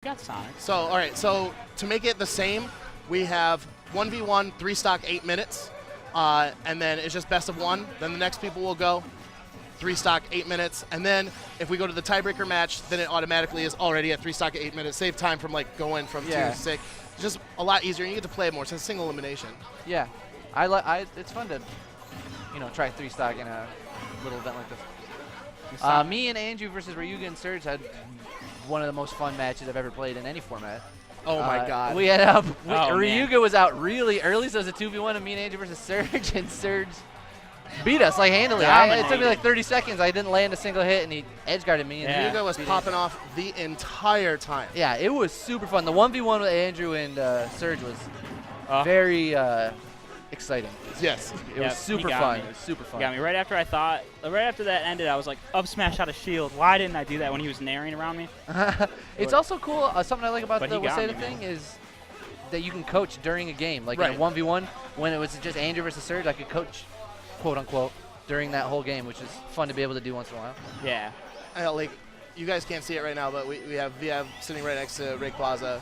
got Sonic. So, all right. So to make it the same, we have 1v1, 3-stock, 8 minutes. And then it's just best of one. Then the next people will go 3-stock, 8 minutes. And then if we go to the tiebreaker match, then it automatically is already at 3-stock, 8 minutes. Save time from like going from 2 to 6. It's just a lot easier, and you get to play it more. So it's single elimination. Yeah, it's fun to, try 3-stock in a little event like this. Me and Andrew versus Ryuga and Surge had one of the most fun matches I've ever played in any format. Oh my God! We had Ryuga was out really early, so it was a 2v1 of me and Andrew versus Surge, and Surge beat us like handily. It took me like 30 seconds. I didn't land a single hit, and he edge guarded me. And Ryuga was popping off the entire time. Yeah, it was super fun. The 1v1 with Andrew and Surge was very exciting. Yes, it was super fun. It was super fun. He got me right after that ended. I was like, up smash out of shield. Why didn't I do that when he was naring around me? It's also cool. Something I like about the Waseda thing is that you can coach during a game. Like in a 1v1, when it was just Andrew versus Surge, I could coach, quote unquote, during that whole game, which is fun to be able to do once in a while. Yeah. Like, you guys can't see it right now, but we have Viev sitting right next to Rayquaza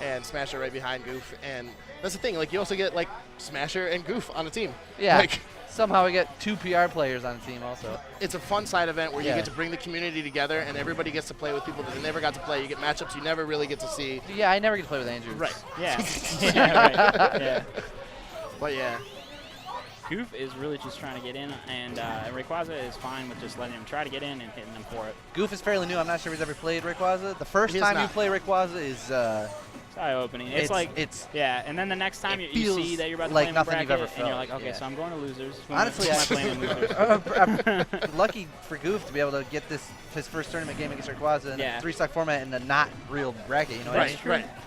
and Smasher right behind Goof. And that's the thing. Like, you also get like Smasher and Goof on the team. Yeah. Like, somehow we get 2 PR players on the team also. It's a fun side event where you get to bring the community together, and everybody gets to play with people that they never got to play. You get matchups you never really get to see. Yeah, I never get to play with Andrew. Right. Yeah. Right. Yeah. But yeah. Goof is really just trying to get in, and Rayquaza is fine with just letting him try to get in and hitting him for it. Goof is fairly new. I'm not sure if he's ever played Rayquaza. The first time you play Rayquaza is it's eye-opening. And then the next time you see that you're about to play him in bracket, and you're like, okay, so I'm going to losers. Honestly, I'm lucky for Goof to be able to get his first tournament game against Rayquaza in a 3-stock format in a not real bracket. You know what I mean?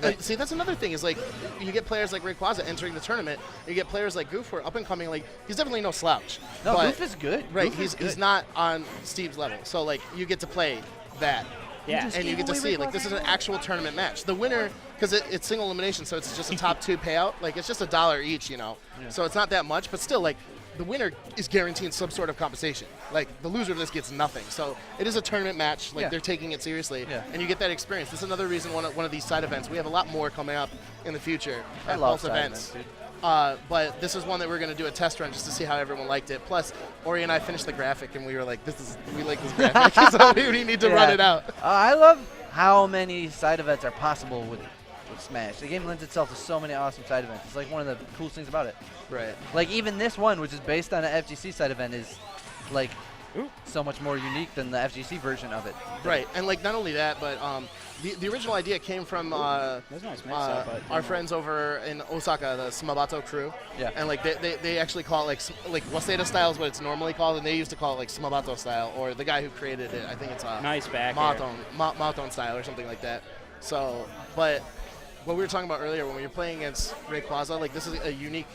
Right. See, that's another thing is like you get players like Rayquaza entering the tournament. You get players like Goof who are up and coming. Like he's definitely no slouch. No, Goof is good. Right. He's not on Steve's level. So like you get to play that. Yeah. And you get to see like this is an actual tournament match. The winner, because it's single elimination, so it's just a top 2 payout. Like it's just $1 each, Yeah. So it's not that much, but still like the winner is guaranteeing some sort of compensation. Like the loser of this gets nothing. So it is a tournament match. Like they're taking it seriously, and you get that experience. This is another reason one of these side events. We have a lot more coming up in the future at both events. But this is one that we're going to do a test run just to see how everyone liked it. Plus, Ori and I finished the graphic, and we were like, we like this graphic, so we need to run it out. I love how many side events are possible with Smash. The game lends itself to so many awesome side events. It's like one of the coolest things about it. Right. Like even this one, which is based on an FGC side event, is like so much more unique than the FGC version of it. Right. And like not only that, but the original idea came from our friends over in Osaka, the Smabato crew. Yeah. And like they actually call it like Waseda style is what it's normally called, and they used to call it like Smabato style, or the guy who created it, I think it's nice back Maton style or something like that. So, but what we were talking about earlier, when you're playing against Rayquaza, like this is a unique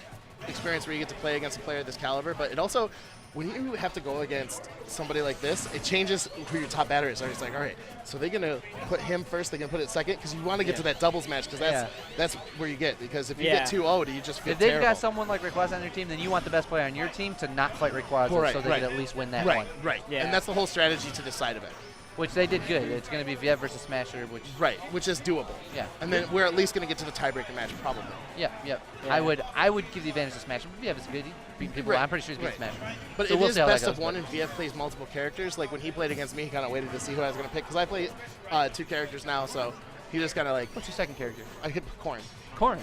experience where you get to play against a player of this caliber, but it also, when you have to go against somebody like this, it changes who your top batter is. So it's like, all right, so they're going to put him first, they're going to put it second, because you want to get to that doubles match, because that's where you get, because if you get 2-0'd, you just feel If they've got someone like Rayquaza on your team, then you want the best player on your team to not fight Rayquaza so they can at least win that one. Right, and that's the whole strategy to this side of it. Which they did good. It's going to be Viev versus Smasher, which is doable. Yeah. And then we're at least going to get to the tiebreaker match, probably. Yeah. I would give the advantage to Smasher. But Viev is good. He beat people. I'm pretty sure he's beat Smasher. But it is best of one, and Viev plays multiple characters. Like when he played against me, he kind of waited to see who I was going to pick, because I play 2 characters now, so he just kind of like. What's your second character? I hit Corn. Corn.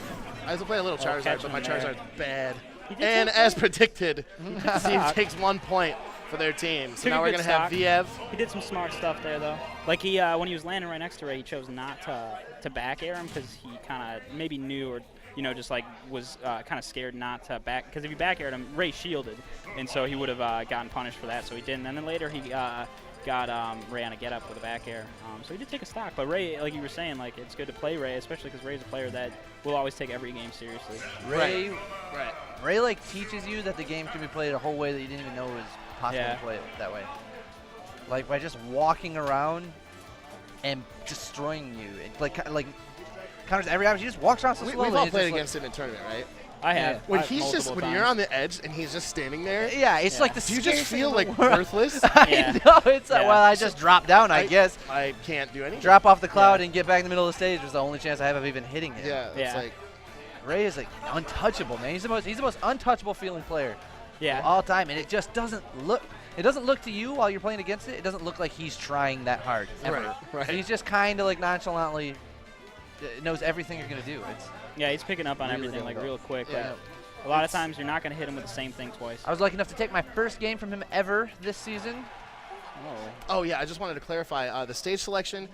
I was to play a little Charizard, but my Charizard's bad. And as predicted, Steve takes 1 point for their team. So now we're going to have Viev. He did some smart stuff there, though. Like he, when he was landing right next to Ray, he chose not to back air him, because he kind of maybe knew, or just like was kind of scared not to back. Because if he back aired him, Ray shielded, and so he would have gotten punished for that. So he didn't. And then later he got Ray on a get up with a back air. So he did take a stock. But Ray, like you were saying, like it's good to play Ray, especially because Ray's a player that will always take every game seriously. Ray like teaches you that the game can be played a whole way that you didn't even know was possible to play it that way. Like by just walking around and destroying you. Like counters every option. He just walks around so slowly. We've all played against him in tournament, right? I have. When I've he's just, multiple when times. you're on the edge and he's just standing there. Yeah, it's like the Do you just scariest thing feel in like the world. worthless? Yeah. I know. It's like, Yeah. well, I just drop down, I guess. I can't do anything. Drop off the cloud and get back in the middle of the stage was the only chance I have of even hitting it. Yeah, it's Yeah. like, Ray is like untouchable, man. He's the most untouchable feeling player Yeah. of all time, and it just doesn't look. It doesn't look to you while you're playing against it. It doesn't look like he's trying that hard ever. Right. He's just kind of like nonchalantly knows everything you're gonna do. It's Yeah, he's picking up on really everything like difficult. real quick. Yeah. A lot of times you're not going to hit him with the same thing twice. I was lucky enough to take my first game from him ever this season. oh yeah, I just wanted to clarify the stage selection.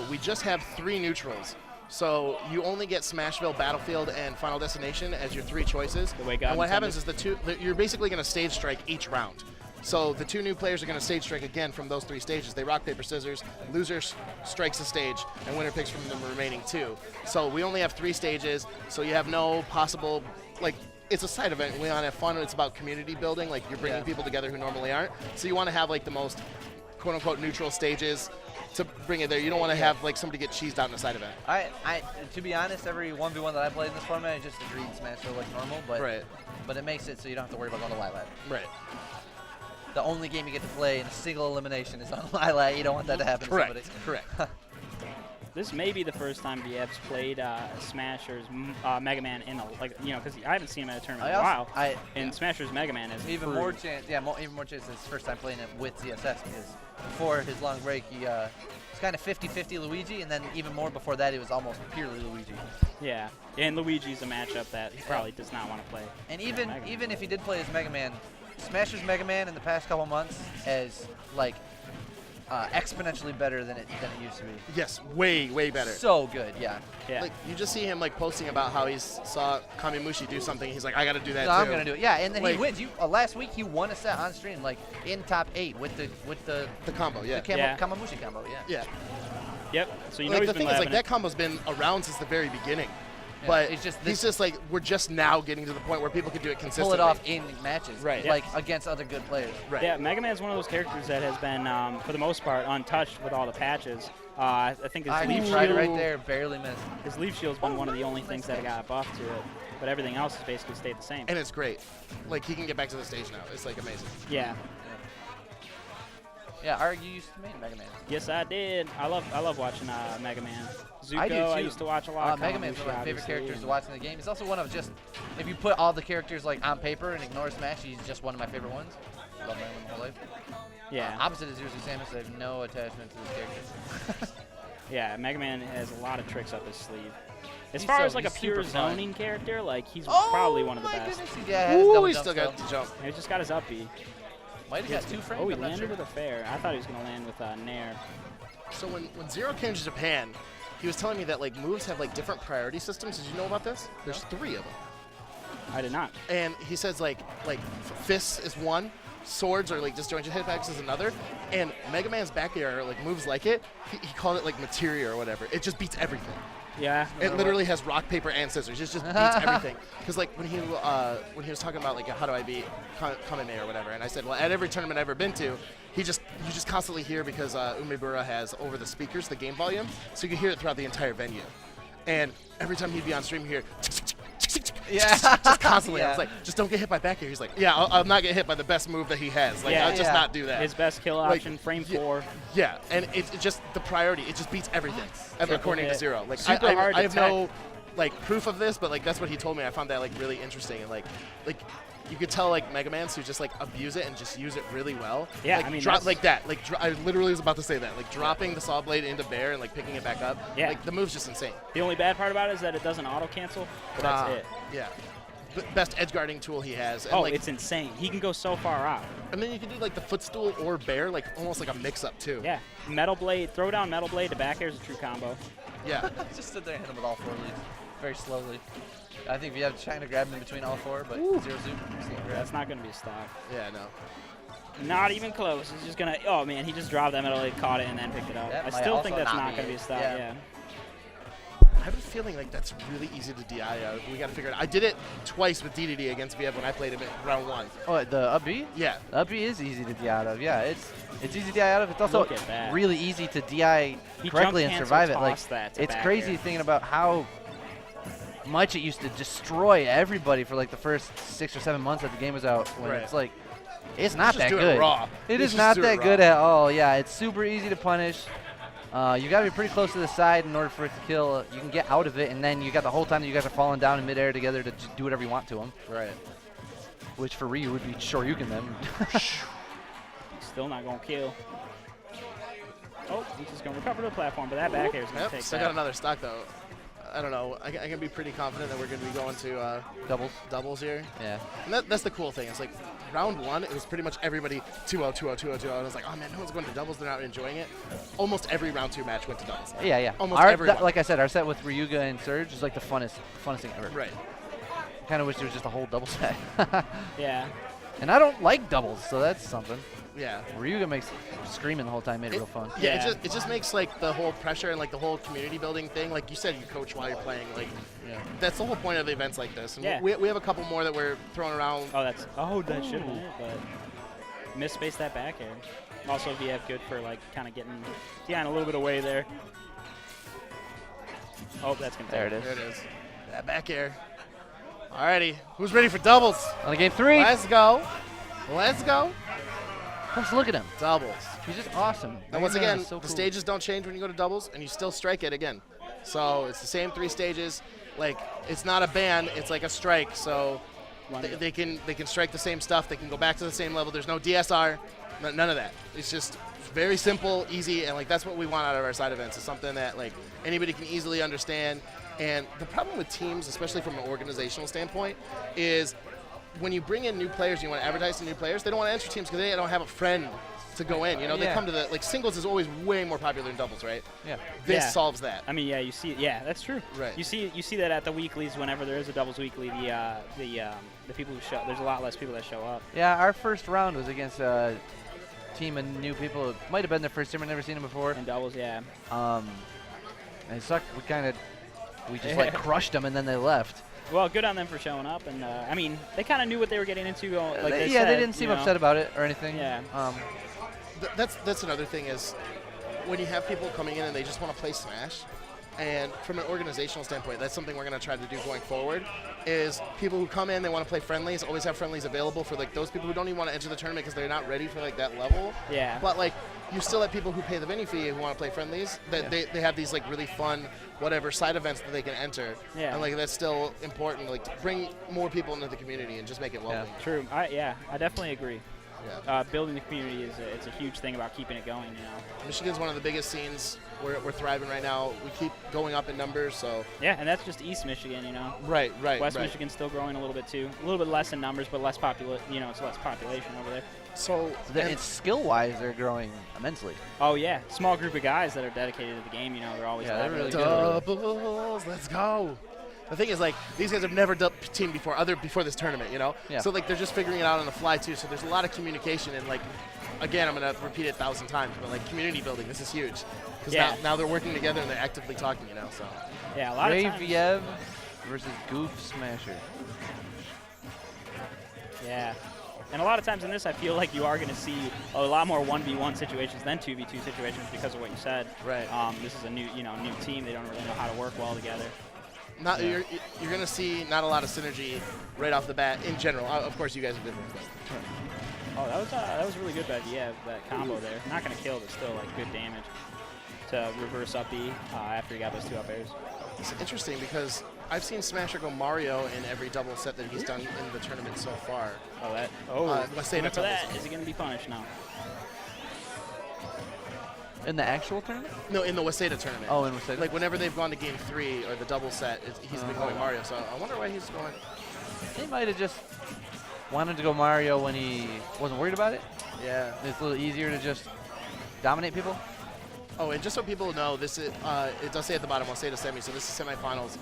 We just have 3 neutrals. So you only get Smashville, Battlefield, and Final Destination as your 3 choices. The way God and what intended. happens is you're basically going to stage strike each round. So the 2 new players are going to stage strike again from those 3 stages. They rock, paper, scissors. Loser strikes the stage, and winner picks from the remaining 2. So we only have 3 stages, so you have no possible, like, it's a side event. We want to have fun. It's about community building. Like, you're bringing people together who normally aren't. So you want to have, like, the most quote-unquote neutral stages to bring it there. You don't want to have, like, somebody get cheesed out in a side event. I to be honest, every 1v1 that I played in this format, I just agreed Smashville like normal, but it makes it so you don't have to worry about going to Lilat. Right. The only game you get to play in a single elimination is on Lilat. You don't want that to happen to somebody. Correct. This may be the first time Viev's played Smasher's Mega Man in because I haven't seen him at a tournament in a while. And Smasher's Mega Man is even more chance. Yeah, even more chance. It's his first time playing it with ZSS because before his long break, he was kind of 50-50 Luigi, and then even more before that, he was almost purely Luigi. Yeah, and Luigi's a matchup that he probably does not want to play. And even if he did play as Mega Man, Smasher's Mega Man in the past couple months is like exponentially better than it used to be. Yes, way better. So good, yeah. Like, you just see him, like, posting about how he saw Kamimushi do something. He's like, I got to do that, too. I'm going to do it. Yeah, and then like, he wins. Last week, he won a set on stream, like, in top 8 with the combo, yeah. Kamimushi combo, yeah. Yeah. Yep, so you like, know he's the been thing is, like, laughing that combo's been around since the very beginning. Yeah, but it's just he's just like, we're just now getting to the point where people can do it consistently. Pull it off in matches, Right. like against other good players. Right. Yeah, Mega Man's one of those characters that has been, for the most part, untouched with all the patches. I think his leaf He tried shield, right there, barely missed. his leaf shield's been one of the only things that got buffed to it, but everything else has basically stayed the same. And it's great. Like, he can get back to the stage now. It's, like, amazing. Yeah. Yeah, you used to make Mega Man. Yes, I did. I love watching Mega Man. Zuko, I do too. I used to watch a lot. Mega Man's one of my favorite characters to watch in the game. He's also one of just, if you put all the characters like on paper and ignore Smash, he's just one of my favorite ones. Love Mega Man my whole life. Yeah. Opposite of ZSS Samus, I have no attachment to this character. Yeah, Mega Man has a lot of tricks up his sleeve. As He's far so- as like a he's pure super fun. zoning character, like he's Oh probably one of the my best. goodness, yeah, his Ooh, double he's jump still got still. to jump. He's just got his up B. Might have got 2 frames. Oh, he I'm not landed sure. with a fair. I thought he was gonna land with Nair. So when Zero came to Japan, he was telling me that, like, moves have, like, different priority systems. Did you know about this? There's 3 of them. I did not. And he says, like fists is one, swords or, like, disjointed hitbacks is another, and Mega Man's back air, like, moves like it. He called it, like, materia or whatever. It just beats everything. Yeah. It literally has rock, paper, and scissors. It just beats everything. Because, like, when he was talking about, like, how do I beat Kameme or whatever, and I said, well, at every tournament I've ever been to, you just constantly hear, because Umebura has over the speakers the game volume, so you can hear it throughout the entire venue. And every time he'd be on stream, you hear just constantly. Yeah. I was like, just don't get hit by back air. He's like, yeah, I'll not get hit by the best move that he has. Like, I'll just not do that. His best kill Like, option, frame 4. Yeah, and it's just the priority. It just beats everything, according to hit. Zero. Like, Super hard I to have no, like, proof of this, but, like, that's what he told me. I found that, like, really interesting. And, like you could tell, like, Mega Mans who just, like, abuse it and just use it really well. Yeah, like, I mean, drop that's- like that. Like, I literally was about to say that. Like, dropping the saw blade into Bear and, like, picking it back up. Yeah. Like, the move's just insane. The only bad part about it is that it doesn't auto cancel, but that's it. Yeah. The best edge guarding tool he has. And, Oh, like, it's insane. He can go so far out. and then you can do, like, the footstool or Bear, like, almost like a mix-up, too. Yeah. Metal Blade, throw down Metal Blade to back air is a true combo. Yeah. Just sit there and hit him with all 4 leads, very slowly. I think we have trying to grab him in between all 4, but Zero Zoom. That's not going to be a stock. Yeah, no. Not even close. He's just going to, oh man, he just dropped that Metal Blade, caught it, and then picked it up. That I might still think also that's not not be going to be it. a stock, Yeah. yeah. I have a feeling like that's really easy to DI out. We got to figure it out. I did it twice with DDD against VF when I played him at round 1. Oh, the up B? Yeah. The up B is easy to DI out of. Yeah, it's easy to DI out of. It's also Look at that. really easy to DI He correctly jump and cancel survive it. Like tossed that to it's back crazy air. thinking about how much it used to destroy everybody for like the first 6 or 7 months that the game was out. When it's like, it's not that good. It is not that good at all. Yeah, it's super easy to punish. You got to be pretty close to the side in order for it to kill. You can get out of it, and then you got the whole time that you guys are falling down in midair together to just do whatever you want to them. Right. Which for Ryu would be Shoryuken then. Still not going to kill. Oh, he's just going to recover the platform, but that back air is going to take still got another stock, though. I don't know. I can be pretty confident that we're going to be going to doubles here. Yeah. And that's the cool thing. It's like round 1, it was pretty much everybody 2-0, 2-0, 2-0, 2-0. I was like, oh, man, no one's going to doubles. They're not enjoying it. Almost every round 2 match went to doubles. Yeah. Almost everyone. Like I said, our set with Ryuga and Surge is like the funnest thing ever. Right. Kind of wish there was just a whole double set. Yeah. And I don't like doubles, so that's something. Yeah. Ryuga makes screaming the whole time, made it real fun. Yeah, it just makes like the whole pressure and like the whole community building thing. Like you said, you coach while you're playing. Like, that's the whole point of events like this. And we have a couple more that we're throwing around. That should have been it, but misspaced that back air. Also, VF good for like kind of getting a little bit away there. Oh, that's gonna. There it is. There it is. That back air. Alrighty, who's ready for doubles? On the game 3. Let's go. Let's go. Let's look at him. Doubles. He's just awesome. And once again, the stages don't change when you go to doubles, and you still strike it again. So it's the same 3 stages. Like, it's not a ban, it's like a strike. So they can strike the same stuff. They can go back to the same level. There's no DSR, none of that. It's just very simple, easy, and like that's what we want out of our side events. It's something that like anybody can easily understand. And the problem with teams, especially from an organizational standpoint, is when you bring in new players, you want to advertise to new players, they don't want to enter teams because they don't have a friend to go in. You know, they come to the, like, singles is always way more popular than doubles, right? Yeah. This solves that. I mean, you see, that's true. Right. You see that at the weeklies whenever there is a doubles weekly, the people who show, there's a lot less people that show up. Yeah, our first round was against a team of new people. It might have been their first time, I've never seen them before. In doubles, yeah. And it sucked. We just like crushed them and then they left. Well, good on them for showing up, and I mean, they kind of knew what they were getting into. Like they said, didn't seem upset about it or anything. Yeah. That's another thing is when you have people coming in and they just want to play Smash, and from an organizational standpoint, that's something we're going to try to do going forward, is people who come in, they want to play friendlies, always have friendlies available for like those people who don't even want to enter the tournament because they're not ready for like that level. Yeah. But like you still have people who pay the venue fee who want to play friendlies, that they have these like really fun whatever side events that they can enter. Yeah. And like that's still important, like to bring more people into the community and just make it lovely. Yeah. True. I definitely agree. Yeah. Building the community it's a huge thing about keeping it going. You know, Michigan's one of the biggest scenes. We're thriving right now. We keep going up in numbers. So yeah, and that's just East Michigan. You know. Right. West Michigan's still growing a little bit too. A little bit less in numbers, but less You know, it's less population over there. So it's skill-wise, they're growing immensely. Oh yeah, small group of guys that are dedicated to the game. You know, they're always they're really good. Doubles. Let's go. The thing is, like, these guys have never teamed before this tournament, you know? Yeah. So, like, they're just figuring it out on the fly, too. So there's a lot of communication. And, like, again, I'm going to repeat it 1,000 times, but, like, community building, this is huge. Because now they're working together and they're actively talking, you know? So yeah, a lot of times. Viev versus Goof Smasher. Yeah. And a lot of times in this, I feel like you are going to see a lot more 1v1 situations than 2v2 situations because of what you said. Right. This is a new team. They don't really know how to work well together. You're going to see not a lot of synergy right off the bat in general. Of course, you guys have been. Oh, that was really good by Viev, that combo there. Not going to kill, but still like good damage to reverse up B after he got those 2 up airs. It's interesting because I've seen Smasher go Mario in every double set that he's done in the tournament so far. Waseda for that. Is he going to be punished now? In the actual tournament? No, in the Waseda tournament. Oh, in Waseda. Like whenever they've gone to game 3 or the double set, he's been going Mario. So I wonder why he's going. He might have just wanted to go Mario when he wasn't worried about it. Yeah. It's a little easier to just dominate people. Oh, and just so people know, this is it does say at the bottom, Waseda Semis, so this is semifinals.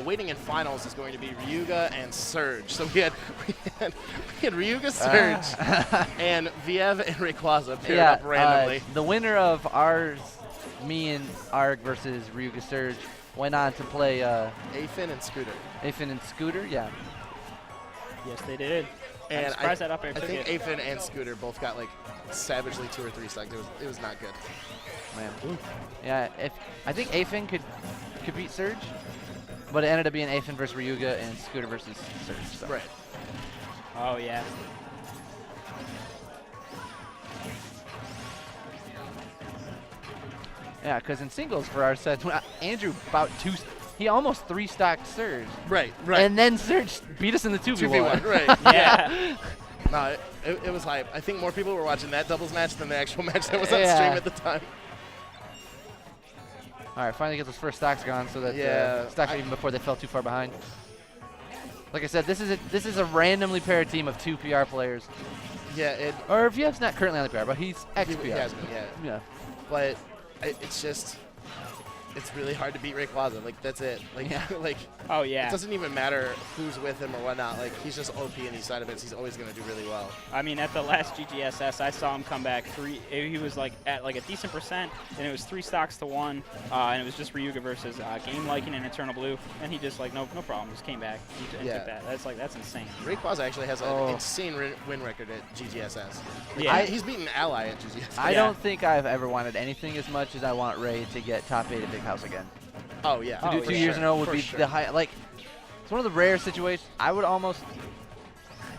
Waiting in finals is going to be Ryuga and Surge. So we had Ryuga, Surge, and Viev and Rayquaza paired up randomly. The winner of ours, me and Arg versus Ryuga Surge, went on to play Afin and Scooter. Afin and Scooter, yeah. Yes, they did. And I'm surprised that up air I took think it. Afin and Scooter both got like savagely 2 or 3 stacks. It was not good. Man. Yeah, I think Afin could beat Surge. But it ended up being Afen versus Ryuga and Scooter versus Surge. So. Right. Oh, yeah. Yeah, because in singles for our sets, Andrew he almost 3-stocked Surge. Right. And then Surge beat us in the 2v1. Right. Yeah. No, it was hype. I think more people were watching that doubles match than the actual match that was on stream at the time. All right, finally get those first stocks gone so that stocks even before they fell too far behind. Like I said, this is a randomly paired team of 2 PR players. Yeah. Or Viev's not currently on the PR, but he's ex-PR. He has been, yeah. But it's just, it's really hard to beat Rayquaza. Like, that's it. Like, like. Oh, yeah. It doesn't even matter who's with him or whatnot. Like, he's just OP in these side events. He's always going to do really well. I mean, at the last GGSS, I saw him come back he was like at like a decent percent, and it was 3 stocks to 1, and it was just Ryuga versus Game Liking and Eternal Blue, and he just like no problem, just came back and took that. That's insane. Rayquaza actually has an insane win record at GGSS. Like, Yeah, he's beaten Ally at GGSS. I don't think I've ever wanted anything as much as I want Ray to get top 8 at Big House again. Oh yeah. To do 2 years in a row would be the high. Like, it's one of the rare situations. I would almost,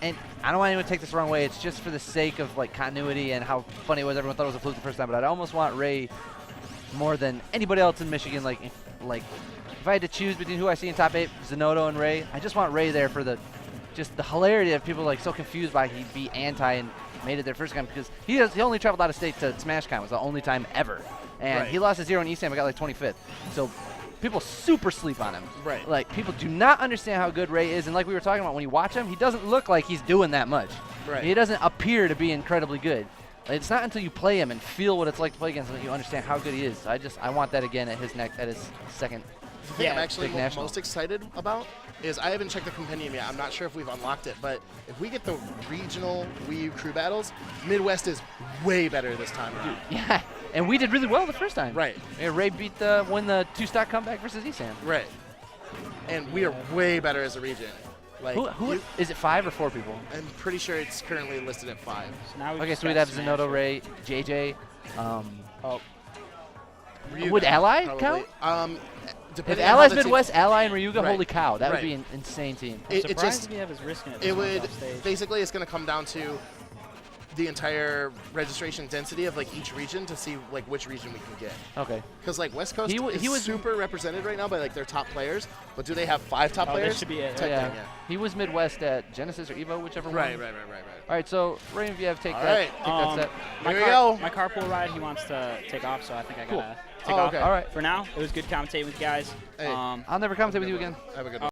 and I don't want anyone to take this the wrong way. It's just for the sake of like continuity and how funny it was. Everyone thought it was a fluke the first time, but I'd almost want Ray more than anybody else in Michigan. Like if I had to choose between who I see in top 8, Zenoto and Ray, I just want Ray there for the hilarity of people like so confused by he beat Anti and made it their first time because he only traveled out of state to SmashCon. It was the only time ever, and he lost to 0 in East Ham. I got like 25th. So. People super sleep on him. Right. Like, people do not understand how good Ray is. And like we were talking about, when you watch him, he doesn't look like he's doing that much. Right. He doesn't appear to be incredibly good. It's not until you play him and feel what it's like to play against him that you understand how good he is. I want that again at his second. The thing I'm actually most excited about is I haven't checked the compendium yet. I'm not sure if we've unlocked it, but if we get the regional Wii U crew battles, Midwest is way better this time around. Yeah, and we did really well the first time. Right. And Ray won the 2-stock comeback versus Esam. Right. And we are way better as a region. Like, who is it 5 or 4 people? I'm pretty sure it's currently listed at 5. So now so we'd have Zenoto, Ray, JJ. Ryuga, would Ally probably count? If Depending Ally's on how the Midwest, Ally, and Ryuga, Right. holy cow, that would Right. be an insane team. I'm it surprised just Viev is risking it. it would basically it's going to come down to the entire registration density of like each region to see like which region we can get. Okay. Because like West Coast he was super represented right now by like their top players, but do they have 5 top players? That should be it. Type Yeah. thing, He was Midwest at Genesis or Evo, whichever Right. one. All right, so Ray and Viev take that. right. Take that set. Here we go. My carpool ride, he wants to take off, so I think I gotta take Oh, off. okay. All right. For now, it was good commentating with you guys. Hey. I'll never commentate with you again. Have a good one.